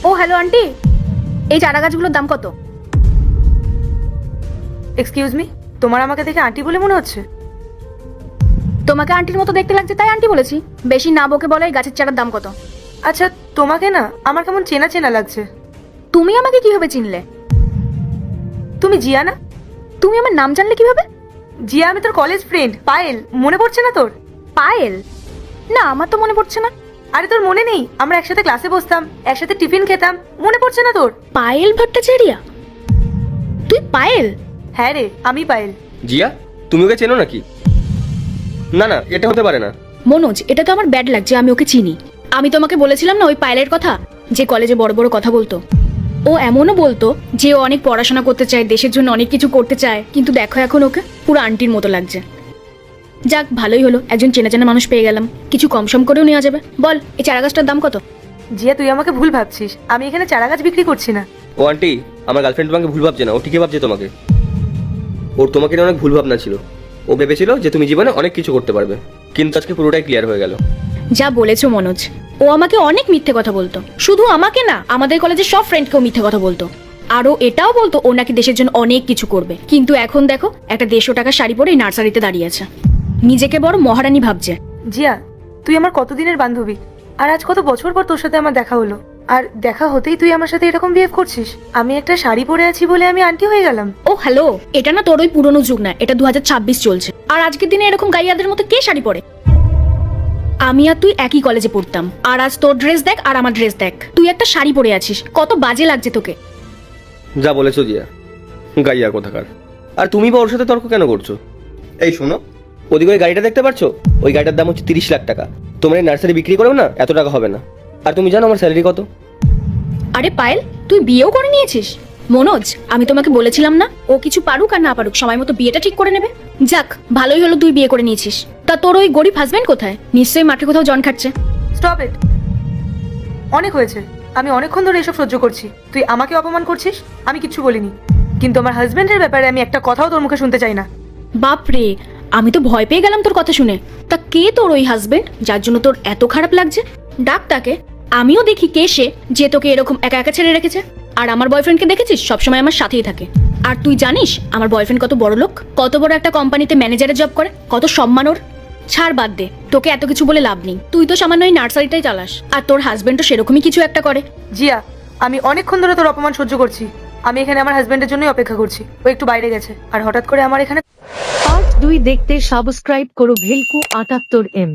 ও hello aunty, এই চারা গাছগুলোর দাম কত? এক্সকিউজ মি, তোমার আমাকে দেখে আন্টি বলে মনে হচ্ছে? তোমাকে আন্টির মতো দেখতে লাগছে তাই আন্টি বলেছি। বেশি না বকে বলো এই গাছের চারার দাম কত? আচ্ছা, তোমাকে না আমার কেমন চেনা চেনা লাগছে। তুমি আমাকে কিভাবে চিনলে? তুমি জিয়া না? তুমি আমার নাম জানলে কিভাবে? জিয়া, আমি তোর কলেজ ফ্রেন্ড পায়েল। মনে পড়ছে না তোর? পায়েল? না, আমার তো মনে পড়ছে না। আরে তোর মনে নেই আমরা একসাথে ক্লাসে বসতাম, একসাথে টিফিন খেতাম, মনে পড়ছে না তোর? পায়েল ভট্টাচার্য? তুই পায়েল? হ্যাঁ রে, আমি পায়েল। জিয়া, তুমি ওকে চেনো নাকি? না না, এটা হতে পারে না। মনোজ, এটা তো আমার ব্যাড লাগছে, আমি ওকে চিনি। আমি তোমাকে বলেছিলাম না ওই পায়েলের কথা, যে কলেজে বড় বড় কথা বলতো। ও এমনও বলতো যে ও অনেক পড়াশোনা করতে চায়, দেশের জন্য অনেক কিছু করতে চায়, কিন্তু দেখো এখন ওকে পুরো আন্টির মতো লাগছে। যাক, ভালোই হলো, একজন চেনা চেনা মানুষ পেয়ে গেলাম, কিছু কম সম করেও নেওয়া যাবে। বল, এই চারা গাছটার দাম কত? জিয়া, তুই আমাকে ভুল ভাবছিস, আমি এখানে চারা গাছ বিক্রি করছি না। ও আন্টি, আমার গার্লফ্রেন্ড তোমাকে ভুল ভাবছে না, ও ঠিকই ভাবছে তোমাকে। ওর তোমাকে নিয়ে অনেক ভুল ভাবনা ছিল। ও ভেবেছিল যে তুমি জীবনে অনেক কিছু করতে পারবে, কিন্তু আজকে পুরোটাই ক্লিয়ার হয়ে গেল। যা বলেছো মনোজ, ও আমাকে অনেক মিথ্যে কথা বলতো। শুধু আমাকে না, আমাদের কলেজের সব ফ্রেন্ডকেও মিথ্যে কথা বলতো। আরও এটাও বলতো ও নাকি দেশের জন্য অনেক কিছু করবে, কিন্তু এখন দেখো একটা 150 টাকার শাড়ি পরে এই নার্সারিতে দাঁড়িয়ে আছে, নিজেকে বড় মহারানী ভাবছে। জিয়া, তুই আমার কতদিনের বান্ধবী, আর আজ কত বছর পর তোর সাথে আমার দেখা হলো, আর দেখা হতেই তুই আমার সাথে এরকম বিহেভ করছিস। আমি একটা শাড়ি পরে আছি বলে আমি আন্টি হয়ে গেলাম? ও হ্যালো, এটা না তোর ওই পুরনো যুগ না, এটা 2026 চলছে। আর আজকের দিনে এরকম গাইয়াদের মতো কে শাড়ি পরে? আমি আর তুই একই কলেজে পড়তাম, আর আজ তোর ড্রেস দেখ আর আমার ড্রেস দেখ, তুই একটা শাড়ি পরে আছিস, কত বাজে লাগছে তোকে। যা বলেছো জিয়া, গাইয়া কোথাকার। আর তুমি বা ওর সাথে তর্ক কেন করছো? এই শোনো, ওদিকে ওই গাড়িটা দেখতে পাচ্ছ? ওই গাড়িটার দাম হচ্ছে 30 লাখ টাকা। তোমার এই নার্সারি বিক্রি করো না, এত টাকা হবে না। আর তুমি জানো আমার স্যালারি কত? আরে পায়েল, তুই বিয়েও করে নিয়েছিস? মনোজ, আমি তোমাকে বলেছিলাম না ও কিছু পারুক আর না পারুক সময় মতো বিয়েটা ঠিক করে নেবে। যাক, ভালোই হলো তুই বিয়ে করে নিয়েছিস। তা তোর ওই গরিব হাজবেন্ড কোথায়? নিশ্চয়ই মাঠে কোথাও জন খাচ্ছে। স্টপ ইট, অনেক হয়েছে। আমি অনেকক্ষণ ধরে এসব সহ্য করছি। তুই আমাকে অপমান করছিস, আমি কিচ্ছু বলিনি, কিন্তু আমার হাজবেন্ডের ব্যাপারে আমি একটা কথাও তোর মুখে শুনতে চাই না। বাপ রে, আমি তো ভয় পেয়ে গেলাম তোর কথা শুনে। তা কে তোর ওই হাজবেন্ড যার জন্য তোর এত খারাপ লাগছে? ডাক তাকে, আমিও দেখি কে সে যে তোকে এরকম একা একা ছেড়ে রেখেছে। আর আমার বয়ফ্রেন্ডকে দেখেছিস, সবসময় আমার সাথেই থাকে। আর তুই জানিস আমার বয়ফ্রেন্ড কত বড় লোক, কত বড় একটা কোম্পানিতে ম্যানেজারের জব করে, কত সম্মান ওর। ছাড়, বাদ দে, তোকে এত কিছু বলে লাভ নেই। তুই তো সামান্য এই নার্সারিটাই চালাস, আর তোর হাজবেন্ডও সেরকমই কিছু একটা করে। জিয়া, আমি অনেকক্ষণ ধরে তোর অপমান সহ্য করছি। আমি এখানে আমার হাজবেন্ডের জন্যই অপেক্ষা করছি। ও একটু বাইরে গেছে, আর হঠাৎ করে আমার এখানে। পার্ট 2 দেখতে সাবস্ক্রাইব করো ভেলকু 78M।